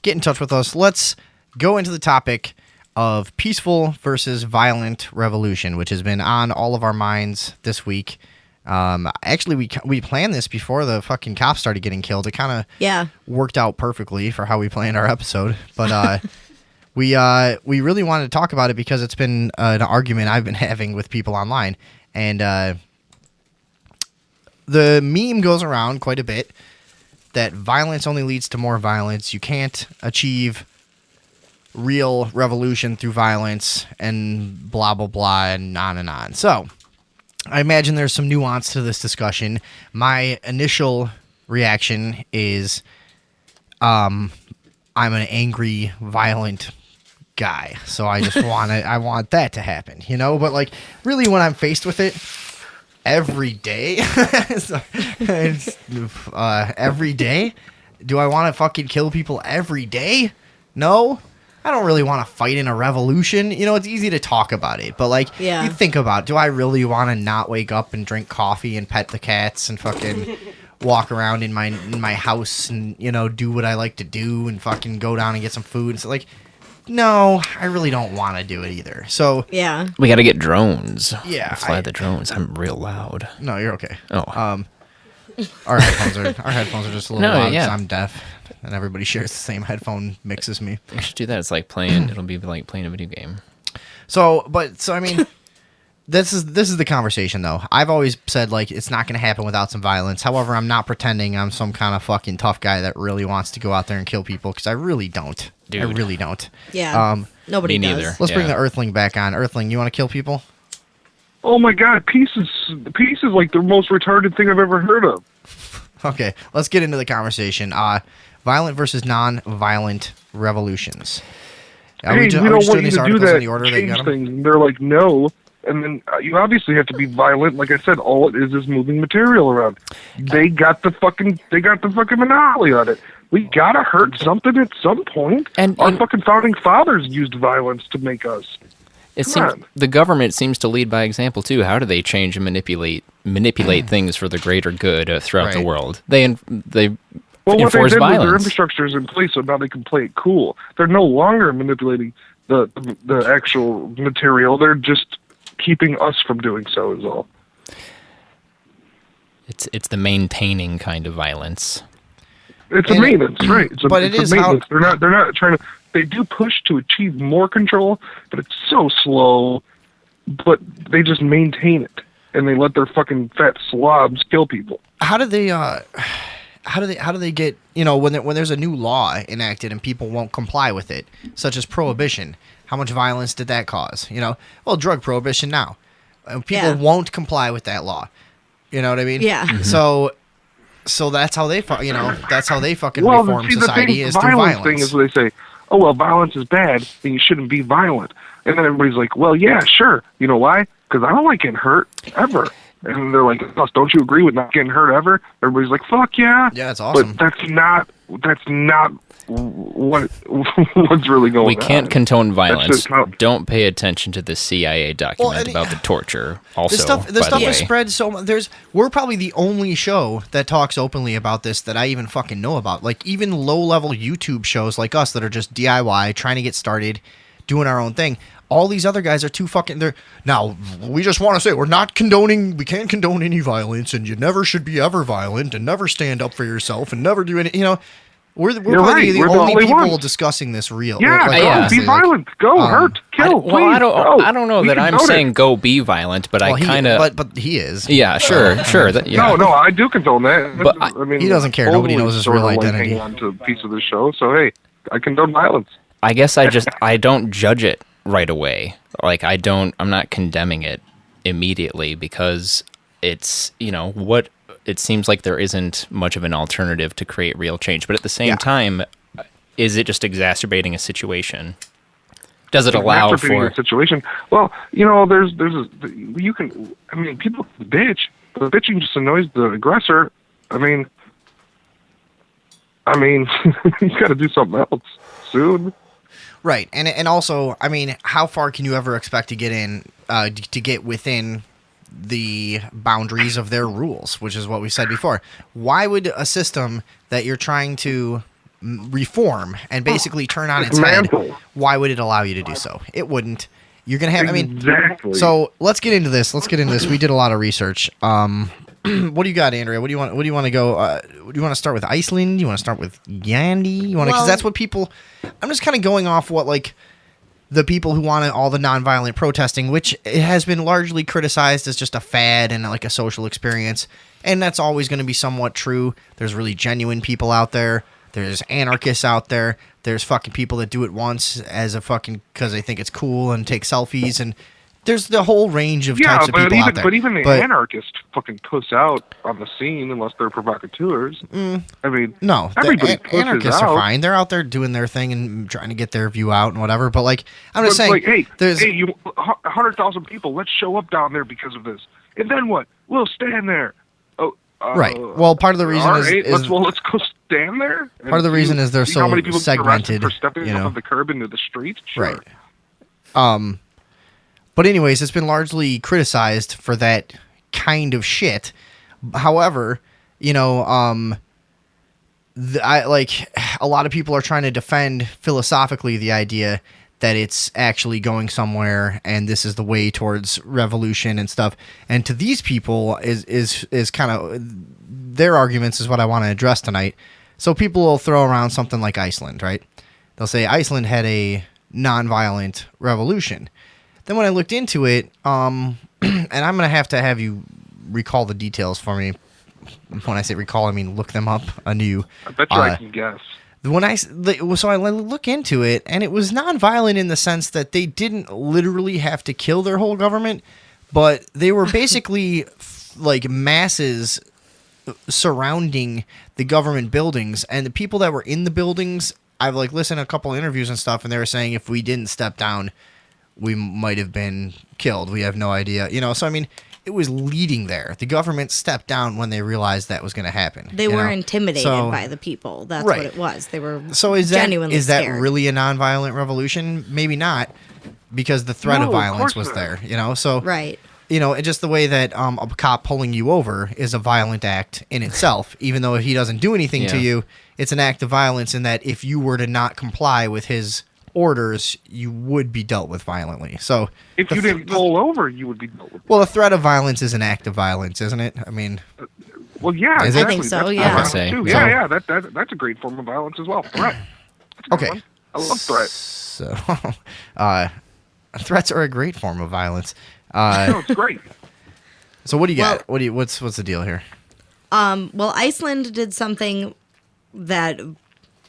Get in touch with us. Let's go into the topic of peaceful versus violent revolution, which has been on all of our minds this week. Actually, we planned this before the fucking cops started getting killed. It kind of worked out perfectly for how we planned our episode. But we really wanted to talk about it because it's been an argument I've been having with people online. And the meme goes around quite a bit that violence only leads to more violence. You can't achieve real revolution through violence and blah, blah, blah, and on and on. So I imagine there's some nuance to this discussion. My initial reaction is I'm an angry, violent guy. So I just I want that to happen, you know? But like really when I'm faced with it every day, every day, do I want to fucking kill people every day? No. I don't really want to fight in a revolution. You know, it's easy to talk about it, but like, you think about, do I really want to not wake up and drink coffee and pet the cats and fucking walk around in my house and, you know, do what I like to do and fucking go down and get some food? And so like, no, I really don't want to do it either. So we got to get drones. Yeah, fly the drones. I'm real loud. No, you're okay. Oh, our headphones are just a little loud because I'm deaf. And everybody shares the same headphone mix as me. We should do that. It's like playing. It'll be like playing a video game. So I mean, this is the conversation though. I've always said like it's not going to happen without some violence. However, I'm not pretending I'm some kind of fucking tough guy that really wants to go out there and kill people because I really don't. Dude. I really don't. Yeah. Nobody me does. neither. Let's bring the Earthling back on. Earthling, you want to kill people? Oh my God, peace is like the most retarded thing I've ever heard of. Okay, let's get into the conversation. Violent versus non-violent revolutions. We don't want you to do that, change things. And they're like, no. And then you obviously have to be violent. Like I said, all it is moving material around. They got the fucking monopoly on it. We gotta hurt something at some point. And our fucking founding fathers used violence to make us. The government seems to lead by example too. How do they change and manipulate things for the greater good throughout the world? They what enforce they did violence. Was their infrastructure is in place, so now they can play it cool. They're no longer manipulating the actual material. They're just keeping us from doing so. Is all. It's the maintaining kind of violence. It's a maintenance, right? It's a maintenance. They're not trying to. They do push to achieve more control, but it's so slow. But they just maintain it, and they let their fucking fat slobs kill people. How do they get, you know, when there's a new law enacted and people won't comply with it, such as prohibition? How much violence did that cause? You know, well, drug prohibition now, people won't comply with that law. You know what I mean? Yeah. Mm-hmm. So that's how they, that's how they fucking reform society is through violence. Thing is what they say. Oh well, violence is bad, then you shouldn't be violent. And then everybody's like, well, yeah, sure. You know why? Because I don't like getting hurt ever. And they're like, don't you agree with not getting hurt ever? Everybody's like, fuck yeah. Yeah, that's awesome. But that's not what's really going on. We can't condone violence. Don't pay attention to the CIA document about the torture. Also, the stuff is spread so much. We're probably the only show that talks openly about this that I even fucking know about. Like even low-level YouTube shows like us that are just DIY, trying to get started, doing our own thing. All these other guys are too fucking. Now we just want to say we can't condone any violence, and you never should be ever violent, and never stand up for yourself, and never do any. You know, we're probably the only people discussing this real. Yeah, be violent, go hurt, kill. I don't know that I'm saying go be violent, but I kind of. But he is. Yeah, sure. No, I do condone that. But I mean, he doesn't care. Nobody knows his real identity. Hanging on to a piece of the show, so hey, I condone violence. I guess I don't judge it right away. Like I'm not condemning it immediately because it's, you know, what it seems like there isn't much of an alternative to create real change. But at the same time, is it just exacerbating a situation? Does it allow for a situation? Well, you know, people bitch, but bitching just annoys the aggressor. I mean, you got to do something else soon. Right, and also, I mean, how far can you ever expect to get within the boundaries of their rules, which is what we said before? Why would a system that you're trying to reform and basically turn on its head, why would it allow you to do so? It wouldn't. You're gonna have. Exactly. So let's get into this. We did a lot of research. What do you got, Andrea? What do you want? What do you want to go? Do you want to start with Iceland? Do you want to start with Yandy? You want to? Because that's what people. I'm just kind of going off what like the people who want all the nonviolent protesting, which it has been largely criticized as just a fad and like a social experience, and that's always going to be somewhat true. There's really genuine people out there. There's anarchists out there. There's fucking people that do it once as a fucking because they think it's cool and take selfies and. There's the whole range of types of people out there. But even the anarchists fucking puss out on the scene unless they're provocateurs. I mean, no, everybody anarchists out. are fine. They're out there doing their thing and trying to get their view out and whatever. But like, I'm just saying, like, hey, you 100,000 people. Let's show up down there because of this. And then what? We'll stand there. Oh, right. Well, part of the reason let's go stand there. Part of the reason is they're so how many people segmented. For stepping off the curb into the street. Sure. Right. But anyways, it's been largely criticized for that kind of shit. However, you know, a lot of people are trying to defend philosophically the idea that it's actually going somewhere and this is the way towards revolution and stuff. And to these people is kind of their arguments is what I want to address tonight. So people will throw around something like Iceland, right? They'll say Iceland had a nonviolent revolution. Then when I looked into it, and I'm going to have you recall the details for me. When I say recall, I mean look them up anew. I bet you I can guess. So I look into it, and it was nonviolent in the sense that they didn't literally have to kill their whole government, but they were basically like masses surrounding the government buildings, and the people that were in the buildings, I've like listened to a couple interviews and stuff, and they were saying if we didn't step down, we might have been killed. We have no idea. You know, so I mean, it was leading there. The government stepped down when they realized that was going to happen. They were intimidated by the people. That's what it was. They were genuinely is that scared. Really a nonviolent revolution? Maybe not, because the threat of violence was there. You know, so right. You know, just the way that a cop pulling you over is a violent act in itself, even though he doesn't do anything to you, it's an act of violence in that if you were to not comply with his orders, you would be dealt with violently. So if you didn't pull over, you would be dealt with. Well, a threat of violence is an act of violence, isn't it? I mean, well, yeah, exactly. I think so. That's yeah, that's a great form of violence as well. Threat. Okay, I love threats. So, threats are a great form of violence. No, it's great. So, what do you got? What's the deal here? Well, Iceland did something that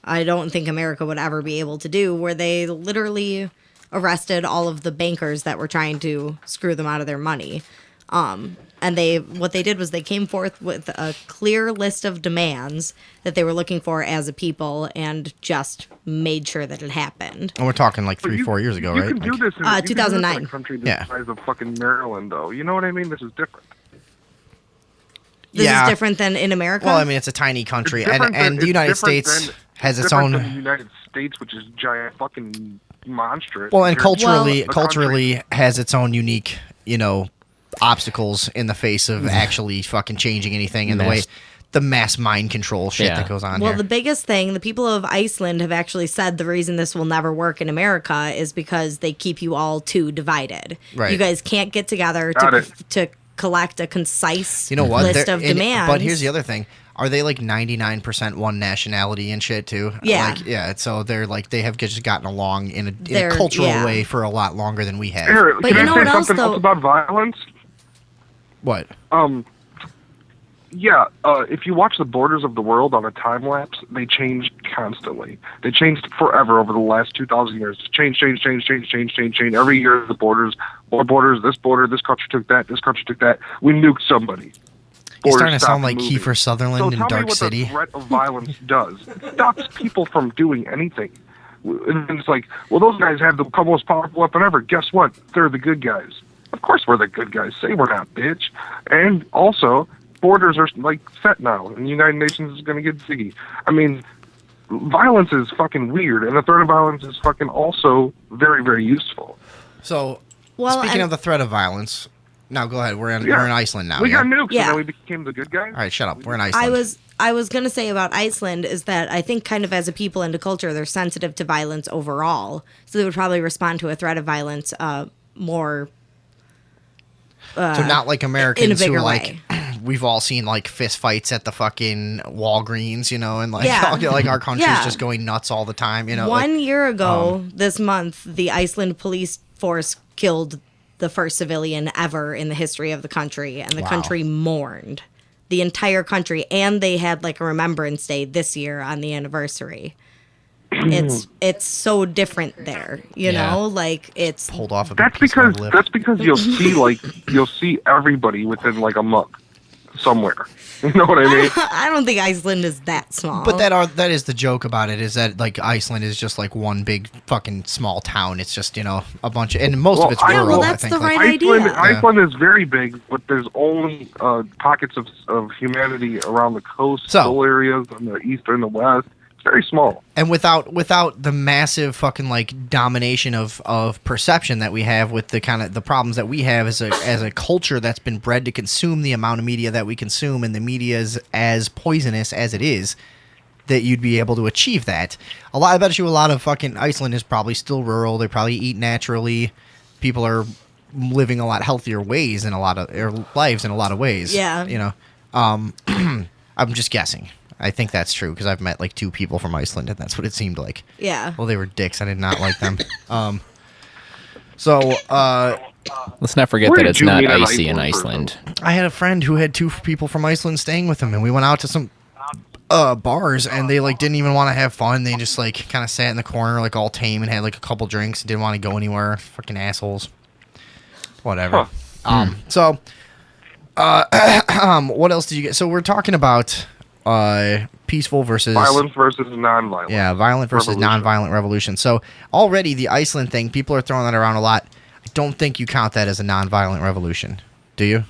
I don't think America would ever be able to do, where they literally arrested all of the bankers that were trying to screw them out of their money. And what they did was they came forth with a clear list of demands that they were looking for as a people and just made sure that it happened. And we're talking like 4 years ago, right? You can do this in 2009. A country the size of fucking Maryland, though. You know what I mean? This is different. This is different than in America? Well, I mean, it's a tiny country, and the United States has its own. The United States, which is giant, fucking monstrous. Well, and culturally has its own unique, you know, obstacles in the face of actually fucking changing anything in the way the mass mind control shit that goes on. Well, the biggest thing, the people of Iceland have actually said the reason this will never work in America is because they keep you all too divided. Right. You guys can't get together to collect a concise list of demands. But here's the other thing. Are they like 99% one nationality and shit too? Yeah. So they're like, they have just gotten along in a cultural way for a lot longer than we have. Eric, can I say something else about violence? What? If you watch the borders of the world on a time lapse, they change constantly. They changed forever over the last 2,000 years. Change. Every year the borders, more borders, this country took that, this country took that. We nuked somebody. You're starting to sound like Kiefer Sutherland in Dark City. So tell me what the threat of violence does. It stops people from doing anything. And it's like, well, those guys have the most powerful weapon ever. Guess what? They're the good guys. Of course we're the good guys. Say we're not, bitch. And also, borders are like set now, and the United Nations is going to get ziggy. I mean, violence is fucking weird, and the threat of violence is fucking also very, very useful. So, speaking of the threat of violence, Now go ahead. We're in Iceland now. We yeah? got nukes, Yeah. and then we became the good guys. All right, shut up. We're in Iceland. I was gonna say about Iceland is that I think kind of as a people and a culture, they're sensitive to violence overall, so they would probably respond to a threat of violence more. So not like Americans in a bigger who way. We've all seen like fist fights at the fucking Walgreens, you know, and like Yeah. like our country's Yeah. just going nuts all the time, you know. One year ago this month, the Iceland police force killed the first civilian ever in the history of the country, and the Wow. country mourned. The entire country, and they had like a Remembrance Day this year on the anniversary. It's so different there, you Yeah. know, like it's pulled off a That's piece of our because lip. you'll see everybody within like a month somewhere. You know what I mean? I don't think Iceland is that small. But that is the joke about it, is that like Iceland is just like one big fucking small town. It's just, you know, a bunch of, and most of it's Yeah, rural. well, that's I think, the like, right idea. Iceland is very big, but there's only pockets of humanity around the coastal areas on the east and the west. It's very small. And without the massive fucking like domination of perception that we have with the kind of the problems that we have as a culture that's been bred to consume the amount of media that we consume, and the media is as poisonous as it is, that you'd be able to achieve that. I bet you a lot of fucking Iceland is probably still rural. They probably eat naturally. People are living a lot healthier ways in a lot of their lives in a lot of ways. Yeah. You know, I'm just guessing. I think that's true because I've met like 2 people from Iceland, and that's what it seemed like. Yeah. Well, they were dicks. I did not like them. So Let's not forget Where that did it's you not meet an icy in Iceland Iceland. I had a friend who had 2 people from Iceland staying with him, and we went out to some bars, and they like didn't even want to have fun. They just like kind of sat in the corner like all tame and had like a couple drinks and didn't want to go anywhere. Fucking assholes. Whatever. So what else did you get? So we're talking about peaceful versus Violence versus non-violence. Yeah, violent versus revolution. non-violent revolution. So already the Iceland thing, people are throwing that around a lot. I don't think you count that as a non-violent revolution. Do you?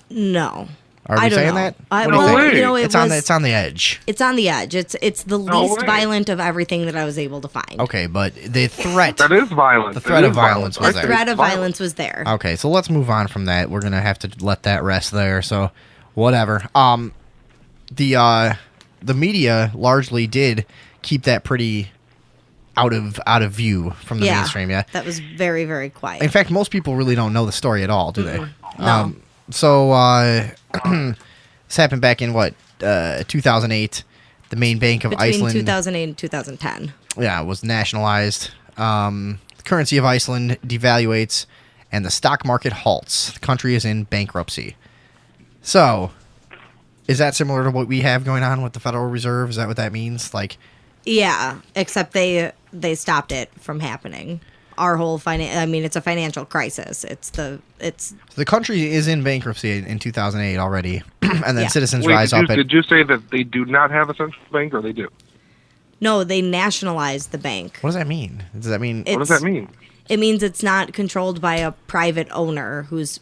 No. Are we I don't saying know. that? I, What do you well, think? you know, It's on the edge. It's on the edge. It's the No least way. violent of everything that I was able to find. Okay, but the threat. That is violent. The threat of violence The was there. threat of violence was there. Okay, so let's move on from that. We're gonna have to let that rest there. So, whatever. The media largely did keep that pretty out of view from the mainstream. Yeah. That was very, very quiet. In fact, most people really don't know the story at all, do they? No. So this happened back in 2008. The main bank of Between Iceland, 2008 and 2010. was nationalized. The currency of Iceland devaluates, and the stock market halts. The country is in bankruptcy. So, is that similar to what we have going on with the Federal Reserve? Is that what that means? Like, Yeah, except they stopped it from happening. Our whole it's a financial crisis. the country is in bankruptcy in 2008 already, and then Yeah. citizens Wait, rise up. did you say that they do not have a central bank, or they do? No, they nationalized the bank. What does that mean? Does that mean What does that mean? It means it's not controlled by a private owner who's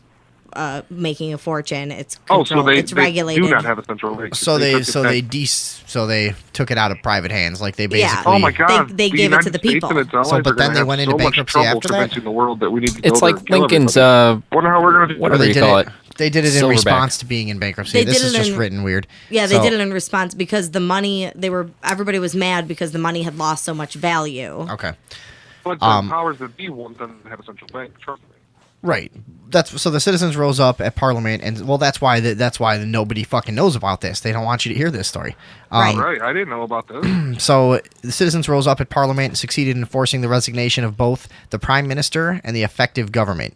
making a fortune. It's Oh, so they regulated. do not have a central bank. so took it they took it out of private hands? Like they basically. Yeah. Oh my God! They the gave it to United the States people. and its allies So, but are gonna then they have went into so much bankruptcy trouble after that? convincing the world that we need to It's go there like and kill Lincoln's everybody. Wonder how we're gonna do what that. do they did call it. it? They did it in Silverback. response to being in bankruptcy. They This did is it just in- written weird. Yeah, they So- did it in response because the money everybody was mad because the money had lost so much value. Okay. But the powers that be want them to have a central bank. Trust me. Right. So the citizens rose up at Parliament, and that's why nobody fucking knows about this. They don't want you to hear this story. Right. Right, I didn't know about this. So the citizens rose up at Parliament and succeeded in forcing the resignation of both the Prime Minister and the effective government.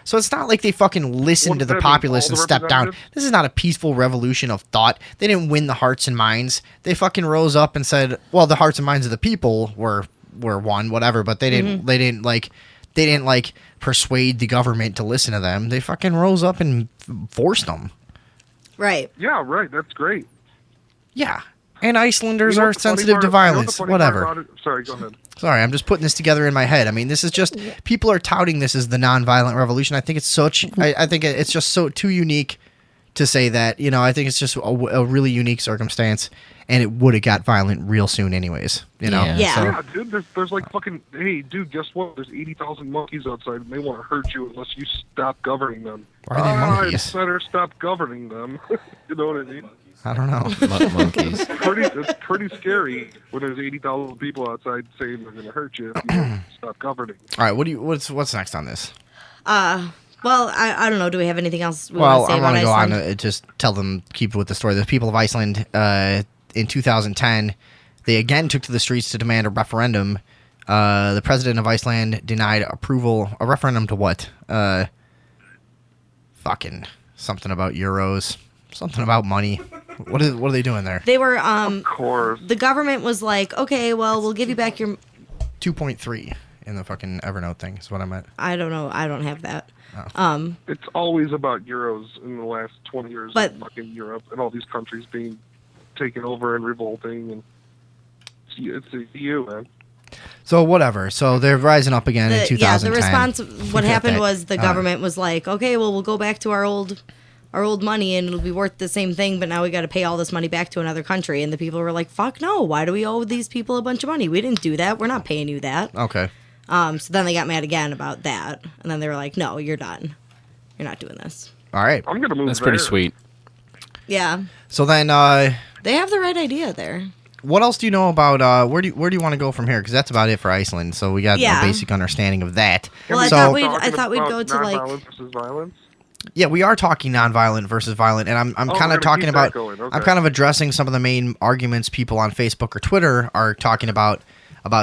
So it's not like they fucking listened to Wouldn't the that be populace all and the stepped down. representatives? This is not a peaceful revolution of thought. They didn't win the hearts and minds. They fucking rose up and said, well, the hearts and minds of the people were won, whatever, but they didn't persuade the government to listen to them. They fucking rose up and forced them. Right. Yeah, right. That's great. Yeah. And Icelanders You know are what the funny sensitive to part- you know what the violence. funny part Whatever. about it? Sorry, go ahead. Sorry, I'm just putting this together in my head. I mean, this is just people are touting this as the nonviolent revolution. I think it's I think it's just so too unique to say that, I think it's just a really unique circumstance, and it would have got violent real soon anyways, Yeah. Yeah. Dude, there's like fucking, hey, dude, guess what? There's 80,000 monkeys outside, and they want to hurt you unless you stop governing them. Why are they monkeys? I better stop governing them. You know what I mean? I don't know. Monkeys. It's pretty scary when there's 80,000 people outside saying they're going to hurt you if you don't stop governing. All right, what's next on this? Well, I don't know. Do we have anything else we Well, want to say I about want to go on Iceland? to just tell them, keep with the story. The people of Iceland, in 2010, they again took to the streets to demand a referendum. The president of Iceland denied approval. A referendum to what? Fucking something about euros. Something about money. What are they doing there? They were, Of course. the government was like, okay, well, we'll give you back your, 2.3 in the fucking Evernote thing is what I meant. I don't know. I don't have that. It's always about euros in the last 20 years But- of fucking Europe and all these countries being taken over and revolting. And it's the EU, man. So whatever. So they're rising up again in Yeah, 2010. the response, what happened that. was the government was like, okay, well, we'll go back to our old money and it'll be worth the same thing, but now we got to pay all this money back to another country. And the people were like, fuck no, why do we owe these people a bunch of money? We didn't do that. We're not paying you that. Okay. So then they got mad again about that. And then they were like, no, you're done. You're not doing this. All right. I'm going to move That's pretty there. sweet. Yeah. So then, They have the right idea there. what else do you know about where do you want to go from here? Because that's about it for Iceland. So we got Yeah. a basic understanding of that. Well, I so, thought we'd Talking go to about like, nonviolence versus violence. yeah, we are talking nonviolent versus violent, and I'm Oh, kind we're of gonna talking keep that about. going, okay. I'm kind of addressing some of the main arguments people on Facebook or Twitter are talking about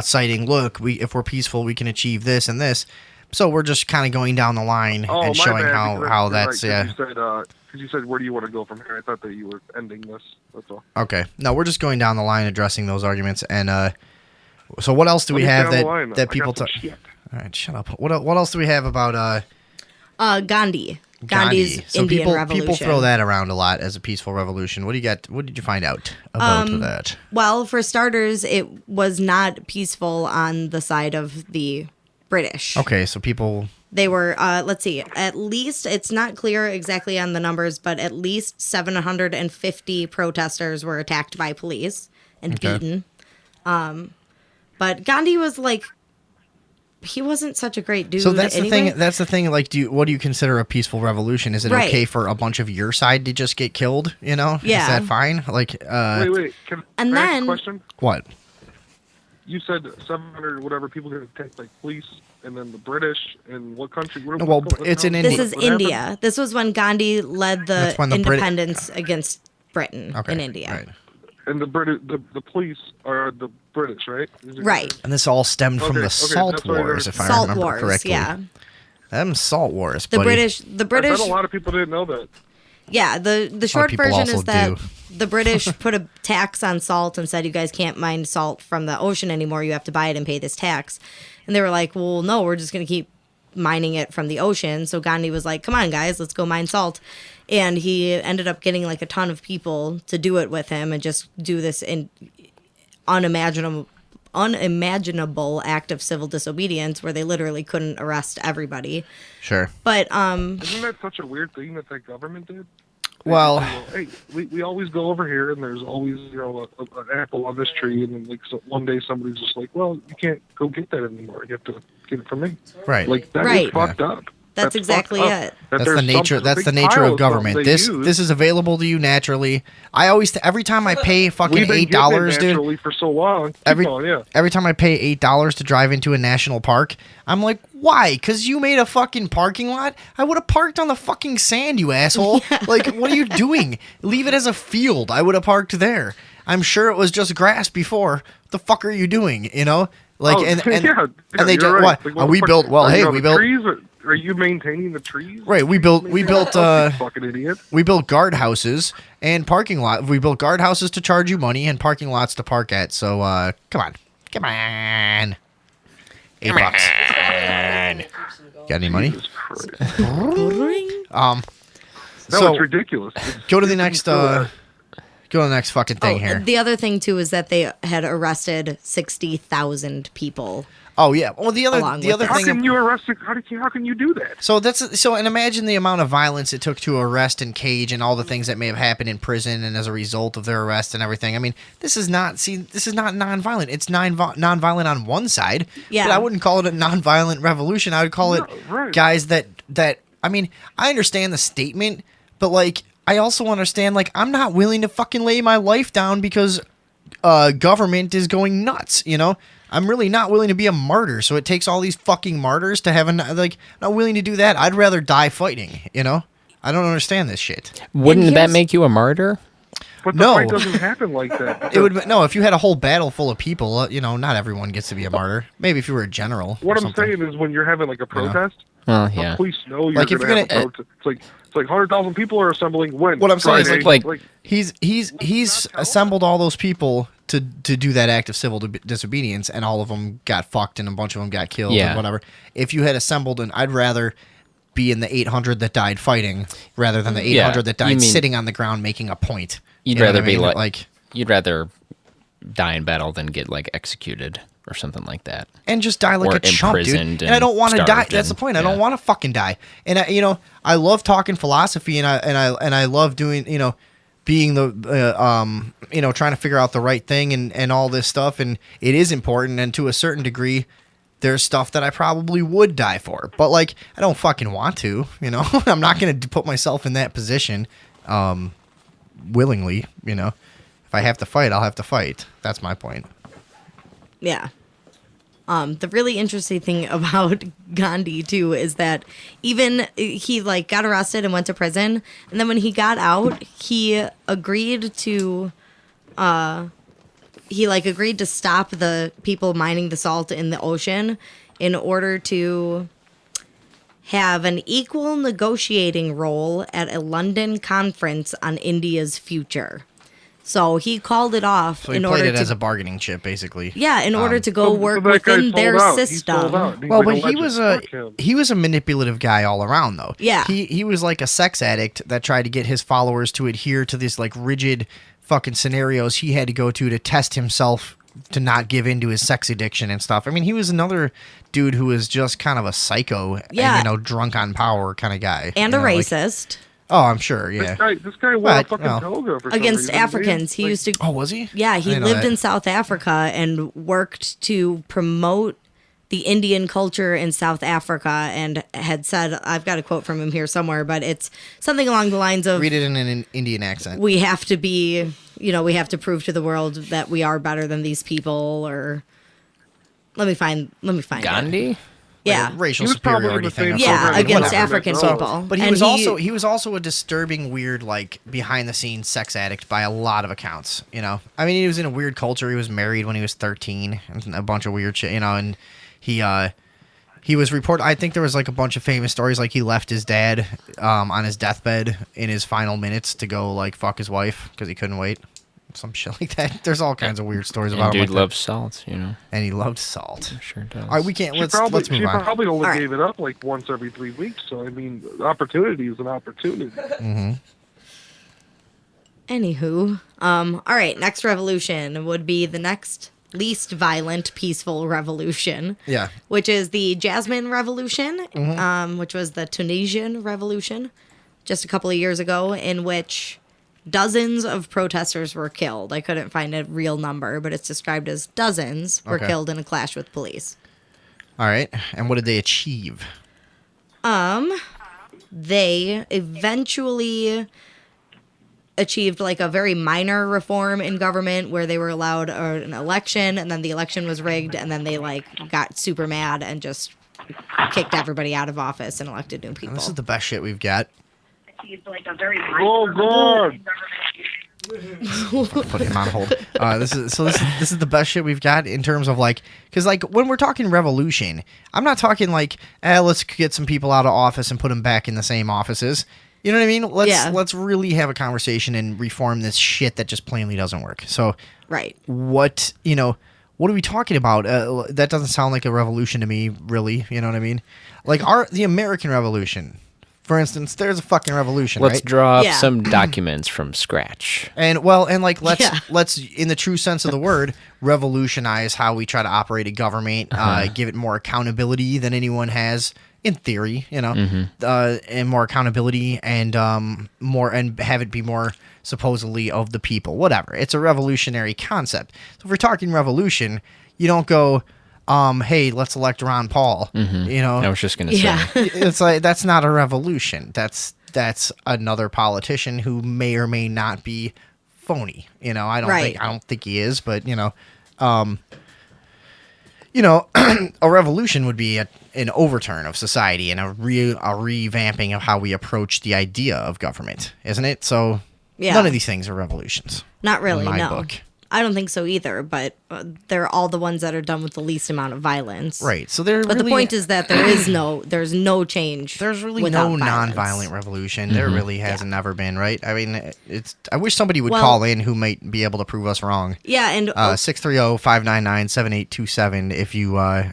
citing. Look, if we're peaceful, we can achieve this and this. So we're just kind of going down the line Oh, and my showing bad, how because that's right, yeah. 'cause you said, where do you want to go from here? I thought that you were ending this. That's all. Okay. No, we're just going down the line addressing those arguments. And so what else do we Let me have down the that line, though. that I people got some talk? shit. All right, shut up. What else do we have about Gandhi. Gandhi? Gandhi's So Indian Revolution. people throw that around a lot as a peaceful revolution. What do you got? What did you find out about that? Well, for starters, it was not peaceful on the side of the British. Okay, so people. They were, let's see, at least, it's not clear exactly on the numbers, but at least 750 protesters were attacked by police and Okay. beaten. But Gandhi was like, he wasn't such a great dude. So that's the anyway. thing. That's the thing. Like, what do you consider a peaceful revolution? Is it Right. okay for a bunch of your side to just get killed? You know, Yeah. Is that fine? Like, Wait. Can and I ask then- a question? what? You said 700 whatever people get attacked by police, and then the British, and what country? Well, it's in This is what happened? India. This was when Gandhi led the That's when the independence against Britain Okay, in India. right. And the police are the British, right? Is it- Right. And this all stemmed from Okay, the okay, Salt that's what I Wars, if I Salt remember Wars, correctly. yeah. Them Salt Wars, The buddy. British, I bet the a lot of people didn't know that. Yeah, the short people version also is that do. the British put a tax on salt and said you guys can't mine salt from the ocean anymore. You have to buy it and pay this tax. And they were like, well, no, we're just going to keep mining it from the ocean. So Gandhi was like, come on, guys, let's go mine salt. And he ended up getting like a ton of people to do it with him and just do this in unimaginable act of civil disobedience where they literally couldn't arrest everybody. Sure. But Isn't that such a weird thing that government did? Well, Hey, we always go over here, and there's always an apple on this tree, and then like one day somebody's just like, well, you can't go get that anymore. You have to get it from me. right. Like that is Right. fucked up. That's exactly fucked up. it. That That's there's the nature. some That's the big nature pile of government. they This use. this is available to you naturally. I always every time I pay fucking We've been $8, getting it dude. naturally for so long. Keep Every going, yeah. every time I pay $8 to drive into a national park, I'm like, why? Because you made a fucking parking lot? I would have parked on the fucking sand, you asshole. Like, what are you doing? Leave it as a field. I would have parked there. I'm sure it was just grass before. What the fuck are you doing? You know, like, Oh, and yeah, they you're just right. what? Like, what the We fuck- built. Well, are hey, you on we the built. trees? Are you maintaining the trees? Right, we built fucking idiot. we built guardhouses and parking lot. We built guardhouses to charge you money and parking lots to park at. So come on, $8. Got any money? Jesus Christ. Ring. No, So it's ridiculous. go to the next. Go Go to the next fucking thing here. The other thing too is that they had arrested 60,000 people. Oh yeah. Well, the other How thing. can you arrest? How can you do that? So and imagine the amount of violence it took to arrest and cage and all the things that may have happened in prison and as a result of their arrest and everything. I mean, this is not nonviolent. It's nonviolent on one side. Yeah. But I wouldn't call it a nonviolent revolution. I would call it guys that I mean, I understand the statement, but like I also understand like I'm not willing to fucking lay my life down because government is going nuts, you know? I'm really not willing to be a martyr, so it takes all these fucking martyrs to have not willing to do that. I'd rather die fighting, you know? I don't understand this shit. Wouldn't that make you a martyr? But the fight doesn't happen like that. It would if you had a whole battle full of people, you know, not everyone gets to be a martyr. Maybe if you were a general. What I'm saying is when you're having like a protest, yeah. the police know you're going to have a protest. It's like 100,000 people are assembling when? What I'm saying is like he's assembled all those people to do that act of civil disobedience, and all of them got fucked, and a bunch of them got killed, and whatever. If you had assembled, and I'd rather be in the 800 that died fighting rather than the 800 that died sitting on the ground making a point. You'd rather be like you'd rather die in battle than get like executed or something like that, and just die like a chump, dude. And I don't want to die. That's the point. I don't want to fucking die. And I love talking philosophy, and I love doing being the trying to figure out the right thing and all this stuff, and it is important, and to a certain degree there's stuff that I probably would die for, but like I don't fucking want to, I'm not going to put myself in that position willingly, if I have to fight, I'll have to fight. That's my point. Yeah. The really interesting thing about Gandhi too is that even he like got arrested and went to prison, and then when he got out, he agreed to stop the people mining the salt in the ocean in order to have an equal negotiating role at a London conference on India's future. So he called it off in order to... So he played it as a bargaining chip, basically. Yeah, in order to go work within their system. Well, but he was a manipulative guy all around, though. Yeah. He was like a sex addict that tried to get his followers to adhere to these like rigid fucking scenarios he had to go to test himself to not give in to his sex addiction and stuff. I mean, he was another dude who was just kind of a psycho and, drunk on power kind of guy. And a racist. Oh, I'm sure, yeah. This guy wore a fucking toga for against some reason. Africans. He used to... Oh, was he? Yeah, he lived in South Africa and worked to promote the Indian culture in South Africa, and had said, I've got a quote from him here somewhere, but it's something along the lines of... Read it in an Indian accent. We have to be, we have to prove to the world that we are better than these people, or... Let me find Gandhi? Yeah, racial superiority thing. Yeah, against African people. But he was also a disturbing, weird, like behind the scenes sex addict by a lot of accounts. I mean, he was in a weird culture. He was married when he was 13, and a bunch of weird shit. And he was reported. I think there was like a bunch of famous stories, like he left his dad on his deathbed in his final minutes to go like fuck his wife because he couldn't wait. Some shit like that. There's all kinds of weird stories about him. Dude loves salt, And he loved salt. Sure does. All right, we can't. Let's move on. She probably only gave it up like once every 3 weeks. So I mean, opportunity is an opportunity. Mm-hmm. Anywho, all right. Next revolution would be the next least violent, peaceful revolution. Yeah. Which is the Jasmine Revolution, which was the Tunisian Revolution, just a couple of years ago, in which dozens of protesters were killed. I couldn't find a real number, but it's described as dozens were killed in a clash with police. All right. And what did they achieve? They eventually achieved like a very minor reform in government where they were allowed an election, and then the election was rigged, and then they like got super mad and just kicked everybody out of office and elected new people. This is the best shit we've got. Like a very God! Put him on hold. This is the best shit we've got in terms of like, because like when we're talking revolution, I'm not talking like let's get some people out of office and put them back in the same offices. You know what I mean? Let's really have a conversation and reform this shit that just plainly doesn't work. So right, what are we talking about? That doesn't sound like a revolution to me, really. You know what I mean? Like the American Revolution. For instance, there's a fucking revolution, Let's right? draw up Yeah. some documents from scratch. And like let's in the true sense of the word revolutionize how we try to operate a government, give it more accountability than anyone has in theory, and more accountability and more and have it be more supposedly of the people. Whatever. It's a revolutionary concept. So if we're talking revolution, you don't go hey, let's elect Ron Paul. I was just going to Yeah. say. It's like that's not a revolution. That's another politician who may or may not be phony. I don't think he is, but a revolution would be an overturn of society and a revamping of how we approach the idea of government, isn't it? So none of these things are revolutions. Not really, in my no. book. I don't think so either, but they're all the ones that are done with the least amount of violence. Right. So there. But the point is that there's no change. There's really without no violence. non-violent revolution. There really hasn't ever been, right? I mean, I wish somebody would call in who might be able to prove us wrong. Yeah, and 630-599-7827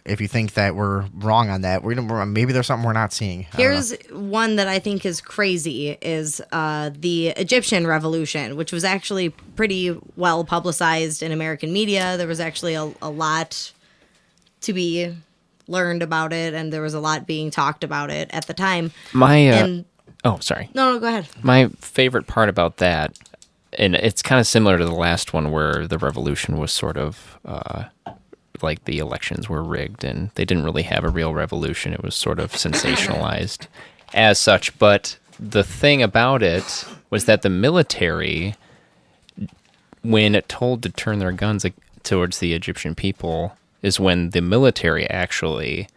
if you think that we're wrong on that. Maybe there's something we're not seeing. here's one that I think is crazy is the Egyptian Revolution, which was actually pretty well publicized in American media. There was actually a lot to be learned about it, and there was a lot being talked about it at the time. Oh, sorry. No, go ahead. My favorite part about that, and it's kind of similar to the last one where the revolution was sort of like the elections were rigged and they didn't really have a real revolution. It was sort of sensationalized as such. But the thing about it was that the military, when told to turn their guns towards the Egyptian people, is when the military actually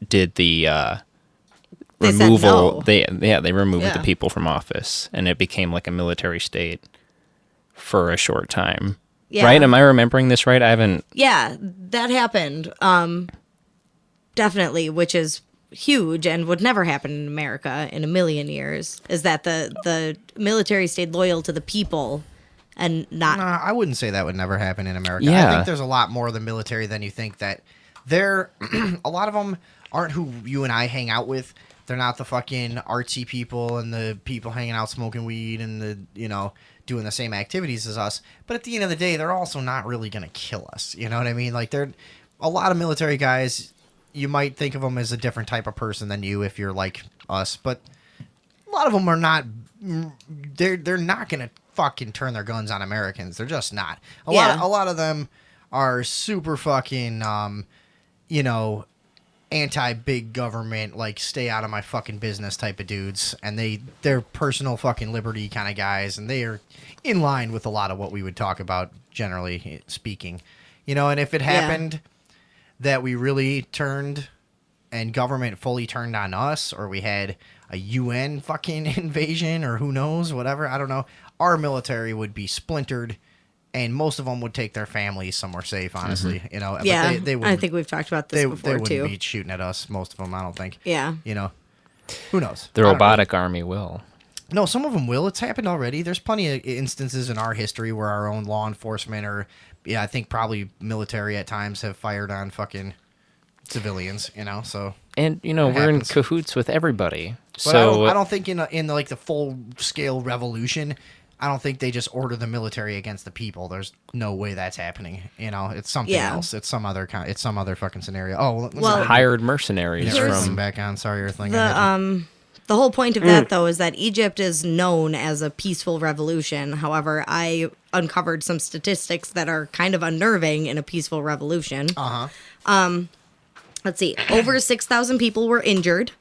did the They said removal. no. They removed Yeah. the people from office, and it became like a military state for a short time. Yeah. Right? Am I remembering this right? I haven't. Yeah, that happened. Definitely, which is huge and would never happen in America in a million years, is that the military stayed loyal to the people and not. I wouldn't say that would never happen in America. Yeah. I think there's a lot more of the military than you think. That a lot of them aren't who you and I hang out with. They're not the fucking artsy people and the people hanging out smoking weed and the doing the same activities as us. But at the end of the day, they're also not really gonna kill us. You know what I mean? Like they're a lot of military guys. You might think of them as a different type of person than you if you're like us, but a lot of them are not. They're not gonna fucking turn their guns on Americans. They're just not. A lot of them are super fucking anti-big government, like stay out of my fucking business type of dudes, and they're personal fucking liberty kind of guys, and they are in line with a lot of what we would talk about generally speaking. And if it happened that we really turned and government fully turned on us, or we had a UN fucking invasion, or who knows, whatever, I don't know, our military would be splintered, and most of them would take their families somewhere safe, honestly. But Yeah, they I think we've talked about this they before wouldn't too. be shooting at us, most of them, I don't think. Yeah. Who knows? The I don't robotic army will. know. No, some of them will. It's happened already. There's plenty of instances in our history where our own law enforcement or, I think probably military at times have fired on fucking civilians, so. And, we're in happens. cahoots with everybody. But So I don't think in like the full-scale revolution, I don't think they just order the military against the people. There's no way that's happening. It's something else. It's some other it's some other fucking scenario. Oh, Well, hired mercenaries from from. back on. Sorry, Earthling. I had you. The whole point of that, though, is that Egypt is known as a peaceful revolution. However, I uncovered some statistics that are kind of unnerving in a peaceful revolution. Let's see. Over 6,000 people were injured.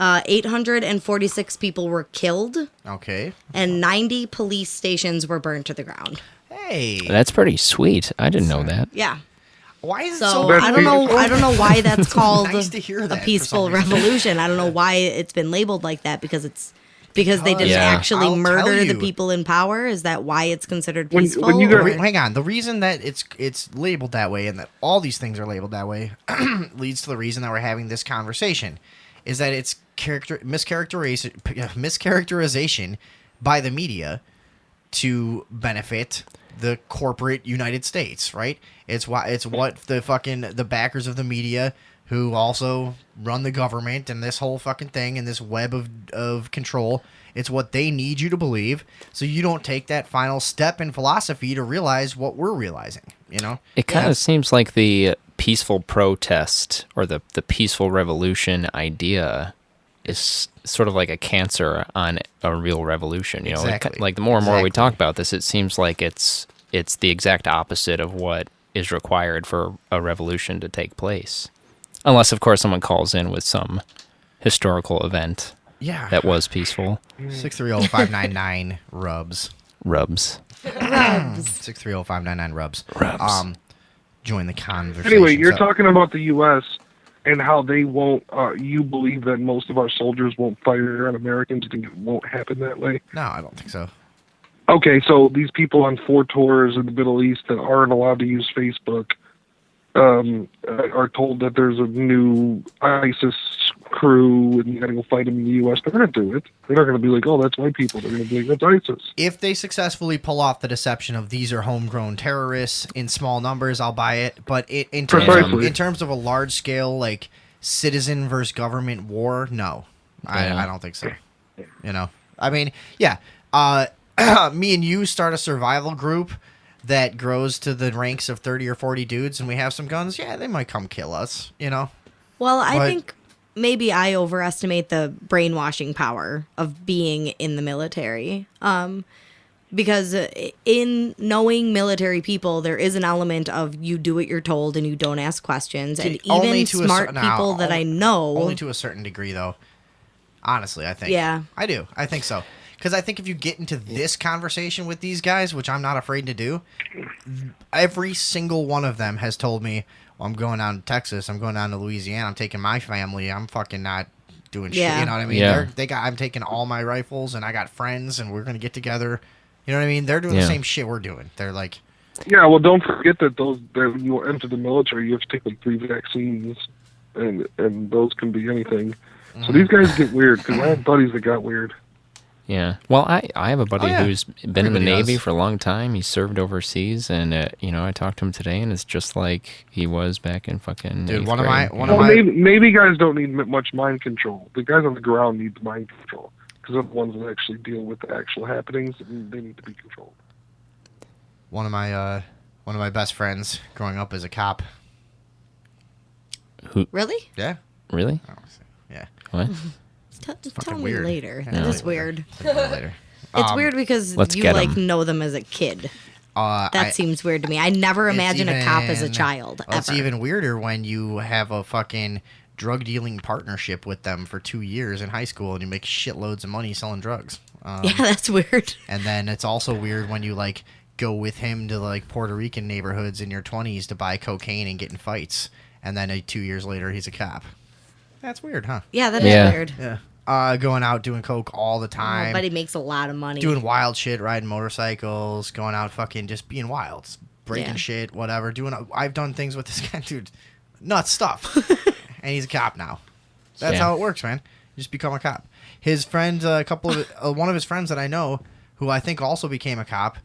846 people were killed. Okay. And 90 police stations were burned to the ground. Hey. That's pretty sweet. I didn't know that. Yeah. Why is it So so? I don't know why that's called nice to hear that a for peaceful some reason. revolution. I don't know why it's been labeled like that because they didn't Yeah. actually I'll tell murder the you. people in power. Is that why it's considered When peaceful? you Or- got- Hang on. The reason that it's labeled that way and that all these things are labeled that way leads to the reason that we're having this conversation is that it's mischaracterization by the media to benefit the corporate United States, right? It's what the backers of the media who also run the government and this whole fucking thing and this web of control. It's what they need you to believe, so you don't take that final step in philosophy to realize what we're realizing, you know? It kind of seems like the peaceful protest or the peaceful revolution idea is sort of like a cancer on a real revolution. You know, Exactly. like the more and more we talk about this, it seems like it's the exact opposite of what is required for a revolution to take place. Unless, of course, someone calls in with some historical event that was peaceful. 630-599 rubs. Rubs. 630-599 rubs. Join the conversation. Anyway, you're talking about the U.S. and how they won't. You believe that most of our soldiers won't fire on Americans. You think it won't happen that way? No, I don't think so. Okay, so these people on 4 tours in the Middle East that aren't allowed to use Facebook are told that there's a new ISIS crew and you got to go fight them in the U.S. They're going to do it. They're not going to be like, oh, that's white people. They're going to be like, that's ISIS. If they successfully pull off the deception of these are homegrown terrorists in small numbers, I'll buy it. But in terms of a large scale, like citizen versus government war, no, I don't think so. You know, I mean, yeah, me and you start a survival group that grows to the ranks of 30 or 40 dudes and we have some guns, yeah, they might come kill us, you know? Well, I think maybe I overestimate the brainwashing power of being in the military. Because in knowing military people, there is an element of you do what you're told and you don't ask questions. And even smart people that I know... Only to a certain degree, though. Honestly, I think. Yeah. I do. I think so. Because I think if you get into this conversation with these guys, which I'm not afraid to do, every single one of them has told me, well, I'm going down to Texas, I'm going down to Louisiana, I'm taking my family, I'm fucking not doing shit. You know what I mean? Yeah. I'm taking all my rifles, and I got friends, and we're going to get together. You know what I mean? They're doing the same shit we're doing. They're like... Yeah, well, don't forget that when you enter the military, you have to take like 3 vaccines, and those can be anything. So these guys get weird, because I have buddies that got weird. Yeah. Well, I have a buddy who's been in the Navy for a long time. He served overseas, and I talked to him today, and it's just like he was back in fucking. Dude, Navy guys don't need much mind control. The guys on the ground need the mind control because they're the ones that actually deal with the actual happenings, and they need to be controlled. One of my best friends growing up as a cop. Who? Really? Yeah. Really? Oh, yeah. What? Tell me weird. later. Yeah, That is weird. Later. It's weird because you know them as a kid. That seems weird to me. I never imagined a cop as a child. Well, it's even weirder when you have a fucking drug dealing partnership with them for 2 years in high school and you make shitloads of money selling drugs. Yeah, that's weird. And then it's also weird when you like go with him to like Puerto Rican neighborhoods in your 20s to buy cocaine and get in fights, and then 2 years later he's a cop. That's weird, huh? Yeah, that is weird. Yeah. Going out doing coke all the time. But he makes a lot of money. Doing wild shit, riding motorcycles, going out fucking just being wild. Breaking shit, whatever. I've done things with this guy, dude. Nuts stuff. And he's a cop now. That's how it works, man. You just become a cop. His friend, one of his friends that I know, who I think also became a cop,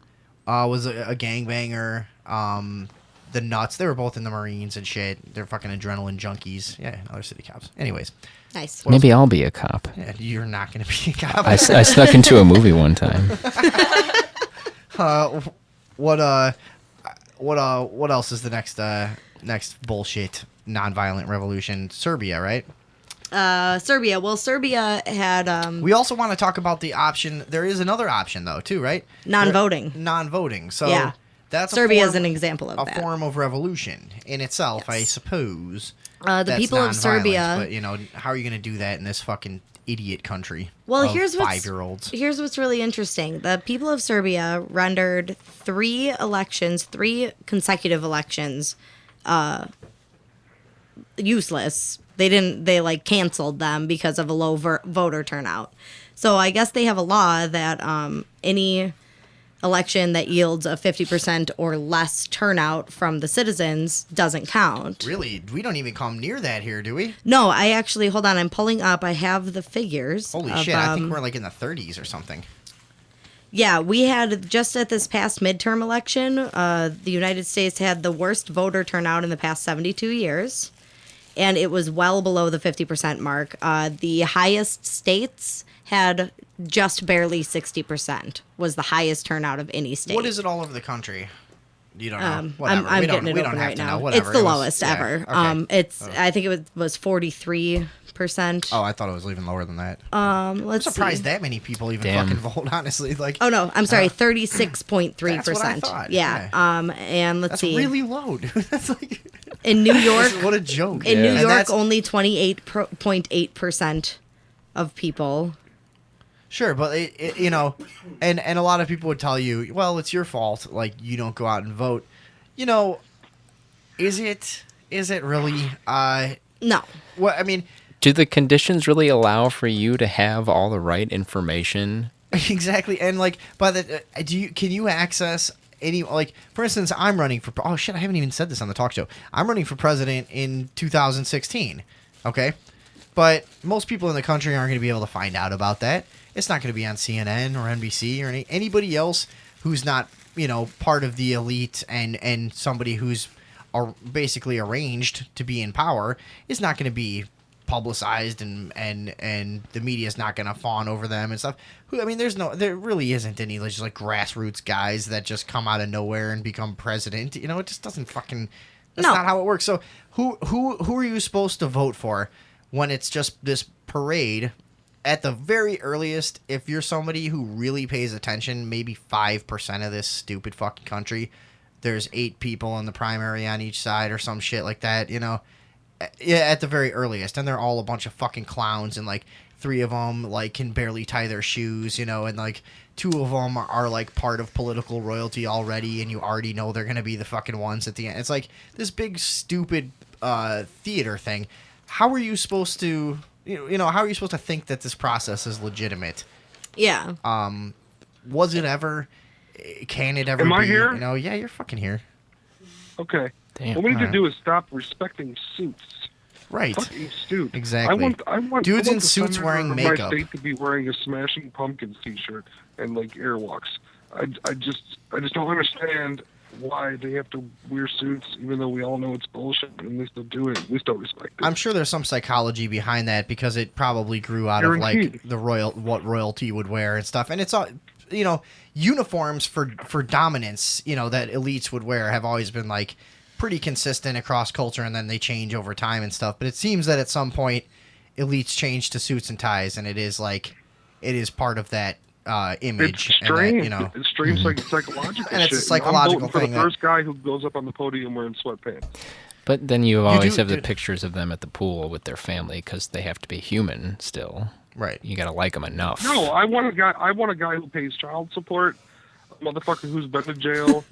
was a gangbanger. The Nuts, they were both in the Marines and shit. They're fucking adrenaline junkies. Yeah, other city cops. Anyways. Nice. Maybe I'll be a cop. Yeah, you're not going to be a cop. I snuck into a movie one time. What else is the next bullshit nonviolent revolution? Serbia, right? Serbia. Well, Serbia had... we also want to talk about the option. There is another option, though, too, right? Non-voting. Non-voting. So that's Serbia is an example of that. A form of revolution in itself, I suppose. The people of Serbia... But, how are you going to do that in this fucking idiot country? Well, here's 5-year-olds. Here's what's really interesting. The people of Serbia rendered 3 consecutive elections, useless. They canceled them because of a low voter turnout. So I guess they have a law that any election that yields a 50% or less turnout from the citizens doesn't count. Really? We don't even come near that here, do we? No, I actually, hold on, I'm pulling up. I have the figures. Holy shit, I think we're in the 30s or something. Yeah, we had just at this past midterm election, the United States had the worst voter turnout in the past 72 years, and it was well below the 50% mark. The highest states had just barely 60%, was the highest turnout of any state. What is it all over the country? You don't know. Whatever. I'm we getting don't, it we open don't have right to now. know. Whatever. It's the It was- lowest yeah, ever. okay. I think it was 43%. Oh, I thought it was even lower than that. Let's I'm surprised see. that many people even Damn. fucking vote. Honestly, like. Oh no, I'm sorry, 36.3%. That's what I thought, Yeah. And let's That's see. really low, dude. That's like. In New York, What a joke. in New And York, that's- only 28.8% of people. Sure, but you know, and a lot of people would tell you, well, it's your fault. Like you don't go out and vote. You know, is it really? No. Well, I mean, Do the conditions really allow for you to have all the right information? exactly. And like, can you access any, like, for instance, I'm running for. Oh shit, I haven't even said this on the talk show. I'm running for president in 2016. Okay, but most people in the country aren't going to be able to find out about that. It's not going to be on CNN or NBC or anybody else who's not, you know, part of the elite and somebody who's basically arranged to be in power is not going to be publicized and the media is not going to fawn over them and stuff. I mean, there really isn't any just like grassroots guys that just come out of nowhere and become president. You know, it just doesn't fucking. That's No. not how it works. So who are you supposed to vote for when it's just this parade? At the very earliest, if you're somebody who really pays attention, maybe 5% of this stupid fucking country, there's 8 people in the primary on each side or some shit like that, you know? Yeah, at the very earliest. And they're all a bunch of fucking clowns, and like 3 of them like can barely tie their shoes, you know, and like 2 of them are like part of political royalty already, and you already know they're going to be the fucking ones at the end. It's like this big stupid theater thing. How are you supposed to... You know, how are you supposed to think that this process is legitimate? Yeah. Was it ever? Can it ever Am be? I here? You know, yeah, you're fucking here. Okay. Damn. What we need Alright. to do is stop respecting suits. Right. Fucking suit. Exactly. I want Dudes I in want the suits senator wearing of makeup. My state to be wearing a Smashing Pumpkins t-shirt and like Airwalks. I just don't understand why they have to wear suits, even though we all know it's bullshit. But at least they'll do it. At least they'll respect it. I'm sure there's some psychology behind that because it probably grew out of Guaranteed. like what royalty would wear and stuff. And it's all, you know, uniforms for dominance, you know, that elites would wear have always been like pretty consistent across culture, and then they change over time and stuff. But it seems that at some point elites change to suits and ties, and it is part of that image. It's and strange. that, you know, It's strange psychological And it's a shit. psychological I'm voting thing for that- the first guy who goes up on the podium wearing sweatpants. But then you always have the dude. pictures of them at the pool with their family because they have to be human still. right. You got to like them enough. No, I want a guy who pays child support, a motherfucker who's been to jail,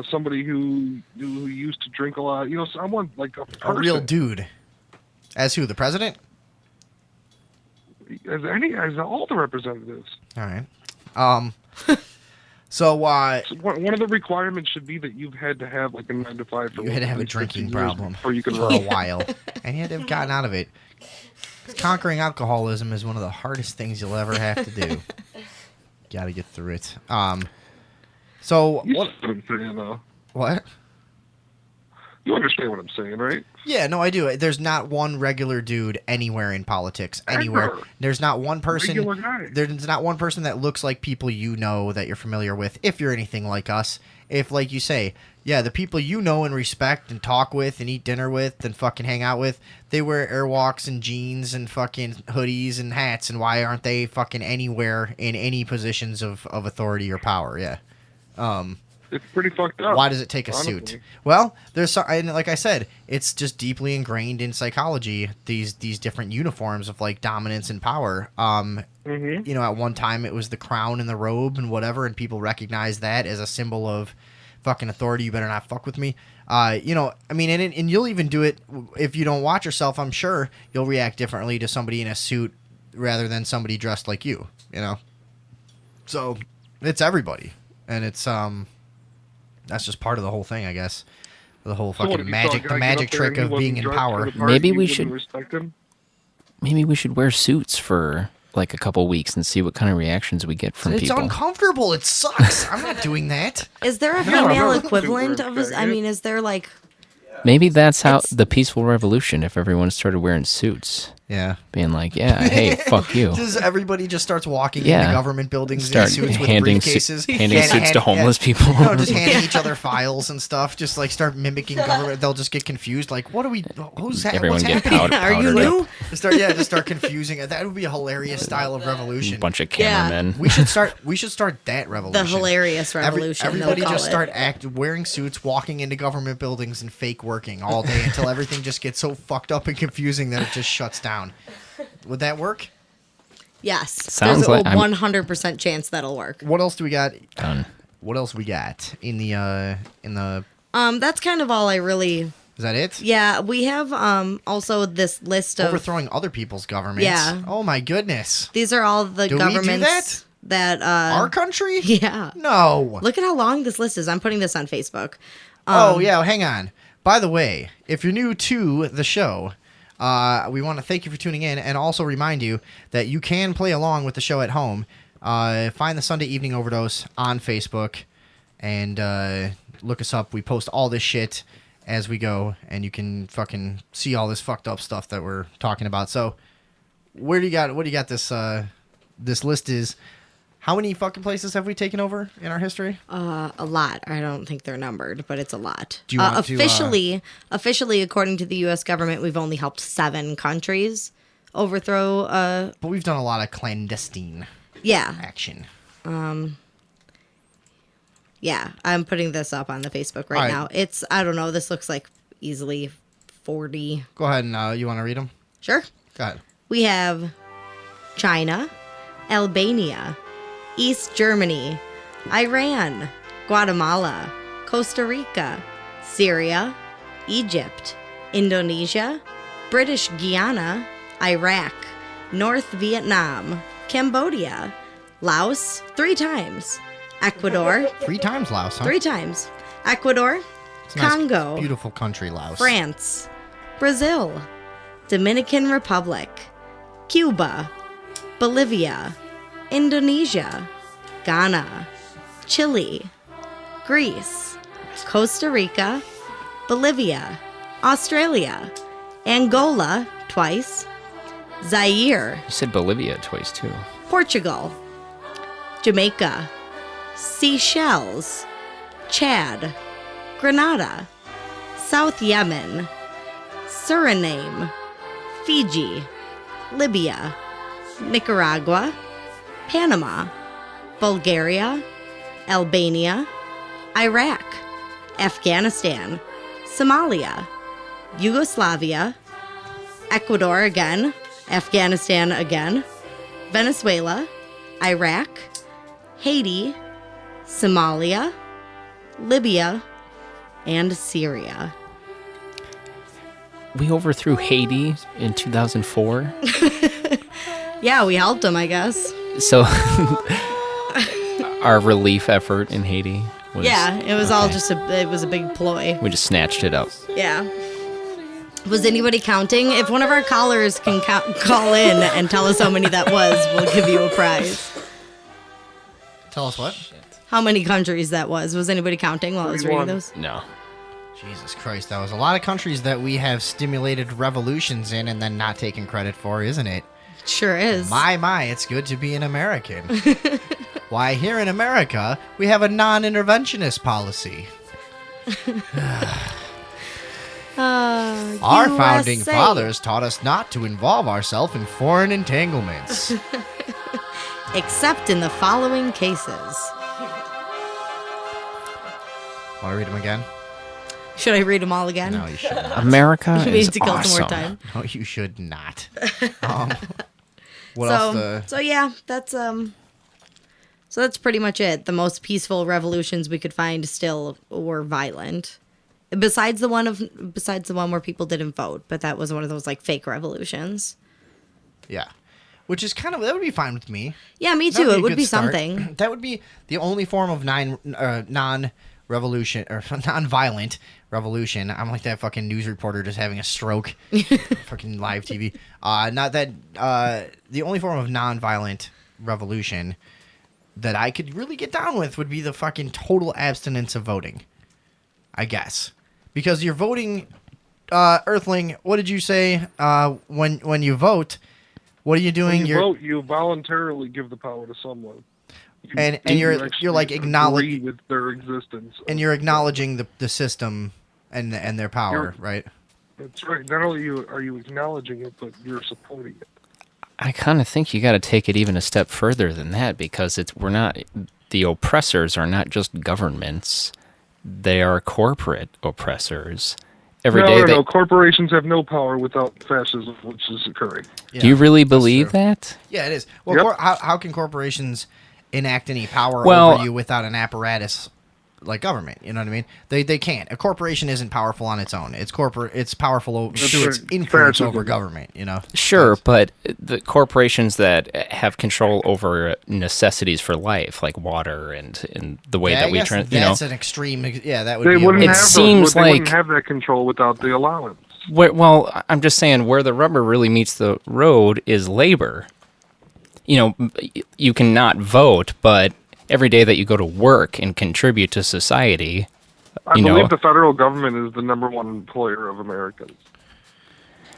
somebody who used to drink a lot. You know, so I want like a person. A real dude. As who? The president? As all the representatives. All right. So So one of the requirements should be that you've had to have like a 9 to 5 for you had to have a at least 15 drinking years problem before you can for a run. while, and you had to have gotten out of it. Conquering alcoholism is one of the hardest things you'll ever have to do. Got to get through it. So You what? see what I'm saying, though. What? You understand what I'm saying, right? Yeah, no, I do. There's not one regular dude anywhere in politics. Anywhere. Ever. There's not one person. Regular guy. There's not one person that looks like people you know that you're familiar with. If you're anything like us, if like you say, yeah, the people you know and respect and talk with and eat dinner with and fucking hang out with, they wear airwalks and jeans and fucking hoodies and hats. And why aren't they fucking anywhere in any positions of authority or power? Yeah. It's pretty fucked up. Why does it take a honestly. suit? Well, and like I said, it's just deeply ingrained in psychology. These different uniforms of like dominance and power. You know, at one time it was the crown and the robe and whatever, and people recognized that as a symbol of fucking authority. You better not fuck with me. You know, I mean, and you'll even do it if you don't watch yourself. I'm sure you'll react differently to somebody in a suit rather than somebody dressed like you. You know, so it's everybody, and it's that's just part of the whole thing, I guess. The whole So what, fucking if you saw a magic, guy the get magic up there trick and he of being wasn't in dressed power. for the party, Maybe you we wouldn't should- respect him? Maybe we should wear suits for like a couple weeks and see what kind of reactions we get from It's people. uncomfortable. It sucks. I'm not doing that. Is there a No, female no, equivalent of super a? I mean, is there like? Maybe that's how It's- the peaceful revolution, if everyone started wearing suits, Yeah. being like, yeah, hey, fuck you. Does everybody just starts walking Yeah. into government buildings Start in suits with handing briefcases? handing suits to homeless people. No, just handing each other files and stuff. Just like start mimicking government. They'll just get confused. Like, what are we? Who's that? Everyone What's get happening? Are you powdered new? up. Just start confusing. That would be a hilarious style of revolution. Bunch of Yeah. cameramen. We should start that revolution. The hilarious revolution. Everybody they'll just call start it. wearing suits, walking into government buildings, and fake working all day until everything just gets so fucked up and confusing that it just shuts down. Would that work? Yes. Sounds There's like a 100% chance that'll work. What else do we got? Done. What else we got in the? That's kind of all I really. Is that it? Yeah, we have also this list of. Overthrowing other people's governments. Yeah. Oh my goodness. These are all the Do we do governments that. Our country? Yeah. No. Look at how long this list is. I'm putting this on Facebook. Oh yeah. Hang on. By the way, if you're new to the show. We want to thank you for tuning in and also remind you that you can play along with the show at home. Find the Sunday Evening Overdose on Facebook and look us up. We post all this shit as we go, and you can fucking see all this fucked up stuff that we're talking about. So, what do you got this list is? How many fucking places have we taken over in our history? A lot. I don't think they're numbered, but it's a lot. Do you want officially, according to the U.S. government, we've only helped 7 countries overthrow. But we've done a lot of clandestine Yeah, action. yeah. I'm putting this up on the Facebook All right right. now. It's I don't know. This looks like easily 40. Go ahead and you want to read them? Sure. Go ahead. We have China, Albania, East Germany, Iran, Guatemala, Costa Rica, Syria, Egypt, Indonesia, British Guiana, Iraq, North Vietnam, Cambodia, Laos 3 times, Ecuador 3 times Laos, huh? 3 times, Ecuador, It's a nice, Congo, beautiful country, Laos. France, Brazil, Dominican Republic, Cuba, Bolivia, Indonesia, Ghana, Chile, Greece, Costa Rica, Bolivia, Australia, Angola twice, Zaire, You said Bolivia twice, too. Portugal, Jamaica, Seychelles, Chad, Grenada, South Yemen, Suriname, Fiji, Libya, Nicaragua, Panama, Bulgaria, Albania, Iraq, Afghanistan, Somalia, Yugoslavia, Ecuador again, Afghanistan again, Venezuela, Iraq, Haiti, Somalia, Libya, and Syria. We overthrew Haiti in 2004. Yeah, we helped them, I guess. So our relief effort in Haiti was... Yeah, it was all okay. just it was a big ploy. We just snatched it up. Yeah. Was anybody counting? If one of our callers can call in and tell us how many that was, we'll give you a prize. Tell us what? How many countries that was? Was anybody counting while I was reading 31. those? No. Jesus Christ, that was a lot of countries that we have stimulated revolutions in and then not taken credit for, isn't it? Sure is. My, it's good to be an American. Why, here in America, we have a non-interventionist policy. Our founding USA. fathers taught us not to involve ourselves in foreign entanglements. Except in the following cases. Want to read them again? Should I read them all again? No, you should not. America We is need to kill awesome. some more time. No, you should not. What else? So yeah, so that's pretty much it. The most peaceful revolutions we could find still were violent. Besides the one where people didn't vote, but that was one of those like fake revolutions. Yeah. Which is that would be fine with me. Yeah, me That'd too. a It would good be start. something. That would be the only form of non revolution or non-violent revolution. I'm like that fucking news reporter just having a stroke. Fucking live TV. Not that the only form of non-violent revolution that I could really get down with would be the fucking total abstinence of voting. I guess because you're voting. Earthling, what did you say? When you vote, what are you doing? When you vote, you voluntarily give the power to someone. And you're like acknowledging with their existence, and you're acknowledging the system and their power, right? That's right. Not only are you acknowledging it, but you're supporting it. I kind of think you got to take it even a step further than that because the oppressors are not just governments; they are corporate oppressors. No. Corporations have no power without fascism, which is occurring. Yeah, do you really believe that? Yeah, it is. Well, yep. How can corporations enact any power over you without an apparatus like government? You know what I mean? They can't. A corporation isn't powerful on its own. It's powerful through its influence over government. You know. Sure, but the corporations that have control over necessities for life, like water and the way that we that's an extreme. Yeah, that would. They be wouldn't it have seems they like wouldn't have that control without the allowance. Well, I'm just saying where the rubber really meets the road is labor. You know, you can not vote, but every day that you go to work and contribute to society, I believe the federal government is the number one employer of Americans.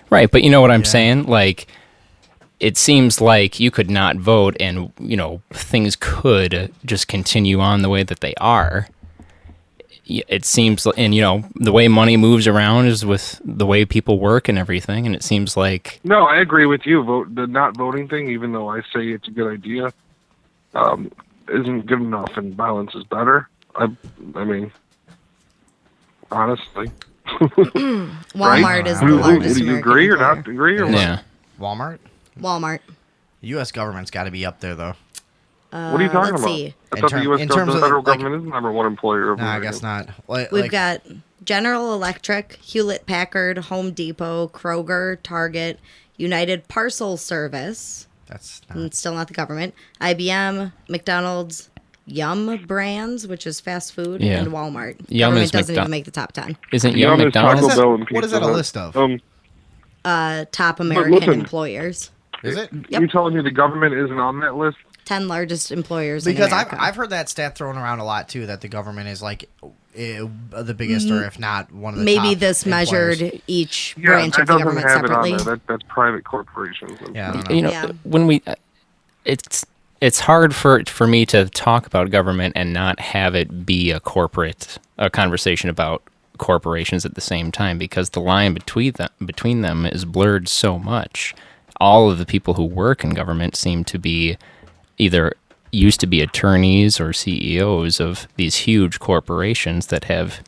Right, but you know what I'm saying? Like, it seems like you could not vote and, things could just continue on the way that they are. It seems, and, the way money moves around is with the way people work and everything, and it seems like... No, I agree with you. The not voting thing, even though I say it's a good idea, isn't good enough, and violence is better. I mean, honestly. Walmart is the largest Do you American agree employer. or not agree? Or Yeah. Walmart? Walmart. The U.S. government's got to be up there, though. What are you talking let's about? see. I thought the U.S. federal government is the number one employer of No, I Americans. guess not. We've got General Electric, Hewlett-Packard, Home Depot, Kroger, Target, United Parcel Service. That's Still not the government. IBM, McDonald's, Yum Brands, which is fast food, and Walmart. Yum government is doesn't even make the top 10. Isn't Yum is McDonald's? Taco Bell and What is that a list of? Top American employers. Is it? Yep. You telling me the government isn't on that list? 10 largest employers Because in America. I've heard that stat thrown around a lot too, that the government is like the biggest, or if not one of the Maybe top this employers. measured each branch of the doesn't government have separately. It on there. That's private corporations. Yeah, I don't know. When we, it's hard for me to talk about government and not have it be a conversation about corporations at the same time, because the line between them is blurred so much. All of the people who work in government seem to be either used to be attorneys or CEOs of these huge corporations that have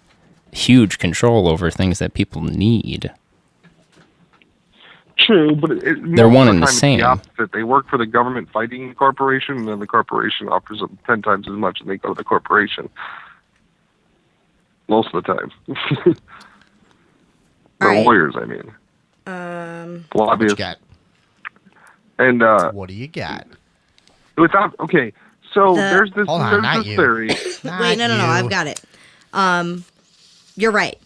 huge control over things that people need. True, but they're one and the same. The opposite. They work for the government fighting the corporation, and then the corporation offers them 10 times as much, and they go to the corporation. Most of the time. The Right. lawyers, I mean. What you Lobbyists. got? And What do you got? So there's this not you. theory. Wait, no, I've got it. You're right.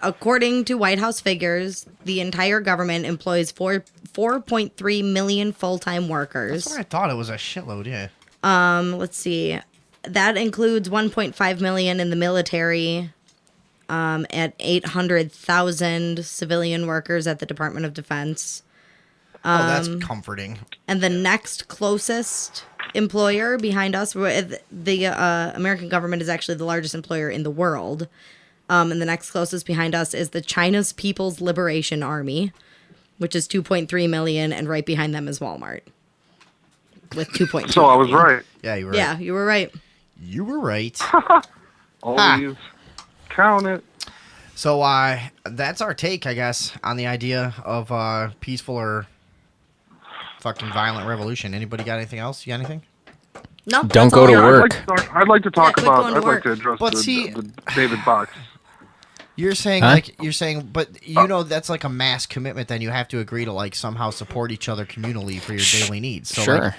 According to White House figures, the entire government employs 4.3 million full-time workers. That's what I thought. It was a shitload. Yeah. Let's see. That includes 1.5 million in the military, at 800,000 civilian workers at the Department of Defense. That's comforting. And the next closest employer behind us, the American government is actually the largest employer in the world. And the next closest behind us is the China's People's Liberation Army, which is 2.3 million, and right behind them is Walmart with 2.2 So I was million. right. Yeah, you were. Yeah, you were right. You were right. Always count it. So that's our take, I guess, on the idea of peaceful or fucking violent revolution. Anybody got anything else? You got anything? No, Don't that's go all to I got. work. I'd like to talk quit about. going to I'd like work. to address But the see- David Box. You're saying Huh? but that's like a mass commitment. Then you have to agree to like somehow support each other communally for your daily needs. So Sure. like,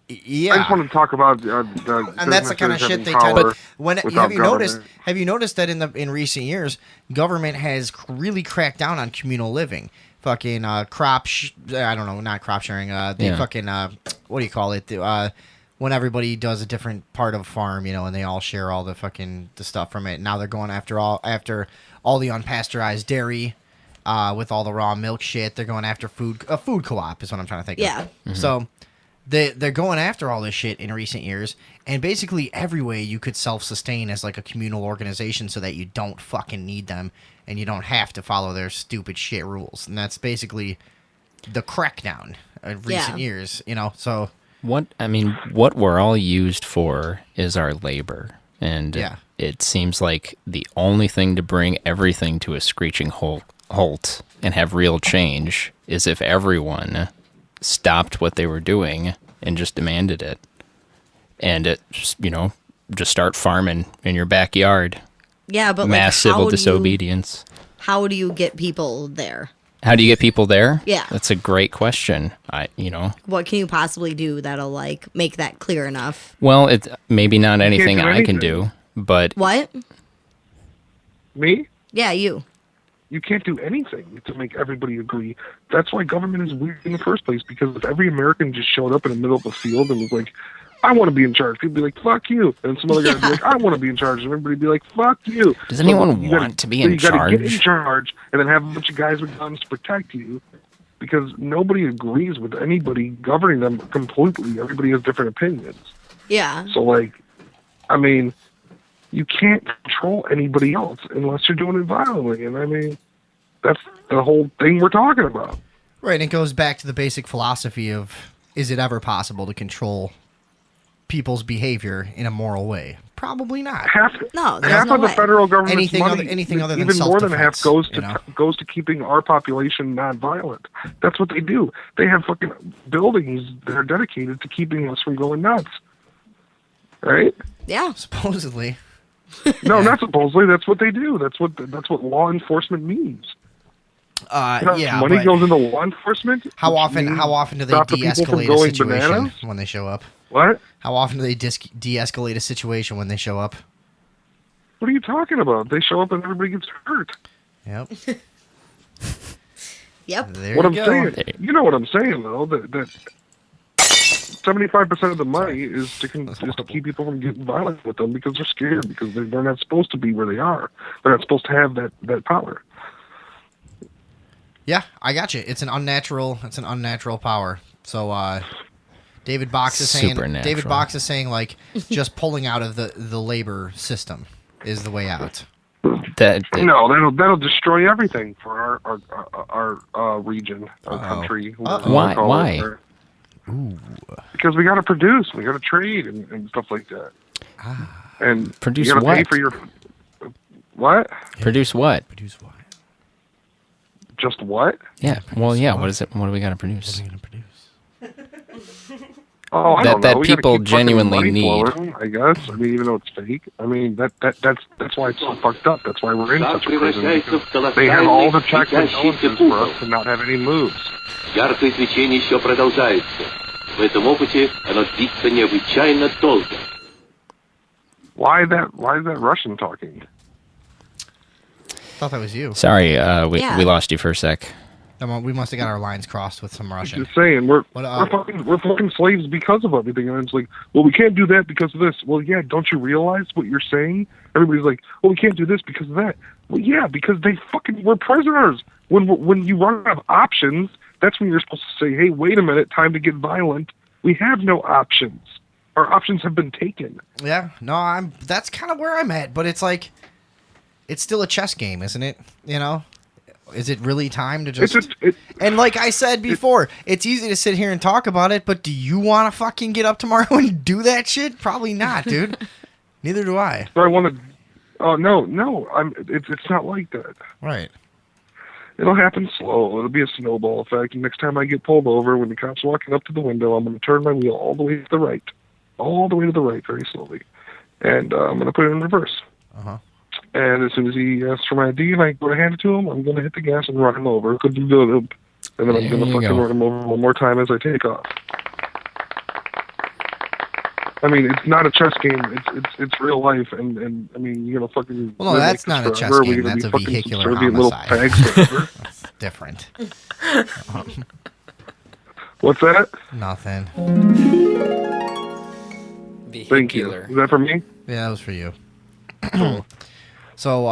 Yeah, I just want to talk about and that's the kind of shit they tend. But have you noticed that in recent years, government has really cracked down on communal living? Fucking I don't know, not crop sharing. Fucking what do you call it? When everybody does a different part of a farm, and they all share all the stuff from it. Now they're going after all the unpasteurized dairy, with all the raw milk shit. They're going after food co-op is what I'm trying to think of. Yeah. Mm-hmm. So they're going after all this shit in recent years, and basically every way you could self-sustain as like a communal organization so that you don't fucking need them and you don't have to follow their stupid shit rules. And that's basically the crackdown of recent years, so... What we're all used for is our labor. And it seems like the only thing to bring everything to a screeching halt and have real change is if everyone stopped what they were doing and just demanded it. And it, just start farming in your backyard. Yeah, but mass civil disobedience. How do you get people there? How do you get people there? Yeah. That's a great question. What can you possibly do that'll make that clear enough? Well, it's maybe not anything I can do, but What? Me? Yeah, you. You can't do anything to make everybody agree. That's why government is weird in the first place, because if every American just showed up in the middle of the field and was like, I want to be in charge, people would be like, fuck you. And some other guy would be like, I want to be in charge. And everybody would be like, fuck you. Does anyone want to be in charge? You got to get in charge and then have a bunch of guys with guns to protect you, because nobody agrees with anybody governing them completely. Everybody has different opinions. Yeah. So, you can't control anybody else unless you're doing it violently. And, that's the whole thing we're talking about. Right, and it goes back to the basic philosophy of, is it ever possible to control people's behavior in a moral way? Probably not. Half of the federal government's money, anything other than even more than half, self-defense, goes to keeping our population non-violent. That's what they do. They have fucking buildings that are dedicated to keeping us from going nuts. Right? Yeah. Supposedly. No, not supposedly. That's what they do. That's what law enforcement means. Money goes into law enforcement. How often do they de-escalate a situation when they show up? What? How often do they de-escalate a situation when they show up? What are you talking about? They show up and everybody gets hurt. Yep. Yep. What I'm saying, you know what I'm saying, though, that 75% of the money is to keep people from getting violent with them because they're scared, because they're not supposed to be where they are. They're not supposed to have that power. Yeah, I got you. It's an unnatural power. So David Box is saying like just pulling out of the labor system is the way out. No, that'll destroy everything for our region, our country. Why? Ooh. Because we got to produce, we got to trade and stuff like that. And produce you gotta what? pay for your what? Produce what? Produce what? Just what? Yeah. Well, yeah. What is it? What do we got to produce? What are we gonna produce? Oh, I don't know. That We gotta people keep fucking genuinely money need. flowing, I guess. Even though it's fake. That's why it's so fucked up. That's why we're in such a prison. They have all the checks and balances for us to not have any moves. Яркое свечение еще продолжается. В этом опыте оно длится необычайно долго. Why is that Russian talking? Thought that was you. Sorry, we lost you for a sec. We must have got our lines crossed with some Russian. Just saying, we're fucking slaves because of everything, and it's like, well, we can't do that because of this. Well, yeah, don't you realize what you're saying? Everybody's like, well, we can't do this because of that. Well, yeah, because we're prisoners. When you run out of options, that's when you're supposed to say, hey, wait a minute, time to get violent. We have no options. Our options have been taken. Yeah, no, that's kind of where I'm at, but it's like, it's still a chess game, isn't it? Is it really time to just... And like I said before, it's easy to sit here and talk about it, but do you want to fucking get up tomorrow and do that shit? Probably not, dude. Neither do I. So I want to... Oh, no. It's not like that. Right. It'll happen slow. It'll be a snowball effect. And next time I get pulled over, when the cop's walking up to the window, I'm going to turn my wheel all the way to the right. All the way to the right, very slowly. And I'm going to put it in reverse. Uh-huh. And as soon as he asks for my ID and I go to hand it to him, I'm going to hit the gas and run him over. And then I'm going to fucking run him over one more time as I take off. I mean, it's not a chess game. It's real life, and I mean, you're gonna fucking. Well, no, that's not a chess game. That's a vehicular homicide. That's different. What's that? Nothing. Thank you. Is that for me? Yeah, that was for you. So,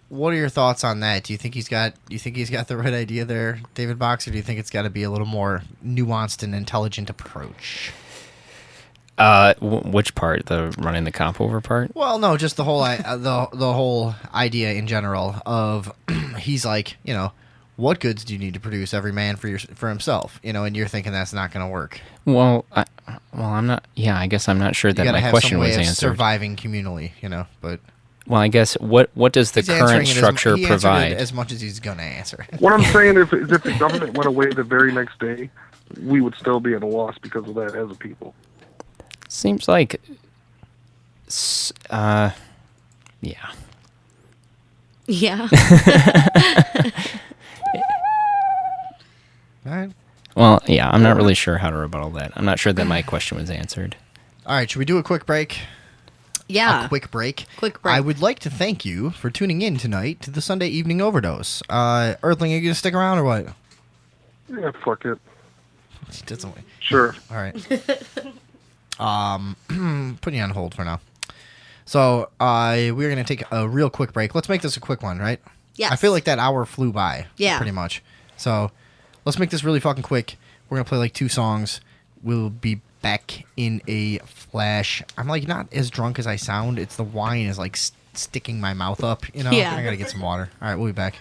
what are your thoughts on that? Do you think he's got the right idea there, David Box, or do you think it's got to be a little more nuanced and intelligent approach? Which part? The running the comp over part? Well, no, just the whole the whole idea in general of he's like, what goods do you need to produce, every man for himself, and you're thinking that's not going to work. Well, I'm not. Yeah, I guess I'm not sure that my question was answered. Surviving communally, but. Well, I guess what does the current structure provide? As much as he's going to answer. What I'm saying is, if the government went away the very next day, we would still be at a loss because of that as a people. Seems like, yeah. Yeah. All right. Well, yeah, I'm not really sure how to rebuttal that. I'm not sure that my question was answered. All right, should we do a quick break? Yeah. A quick break. Quick break. I would like to thank you for tuning in tonight to the Sunday Evening Overdose. Earthling, are you going to stick around or what? Yeah, fuck it. He doesn't. Sure. All right. Putting you on hold for now. So, we're going to take a real quick break. Let's make this a quick one, right? Yes. I feel like that hour flew by. Yeah. Pretty much. So, let's make this really fucking quick. We're going to play like 2 songs. We'll be back in a flash. I'm like not as drunk as I sound. It's the wine is like sticking my mouth up, Yeah. I got to get some water. All right, we'll be back.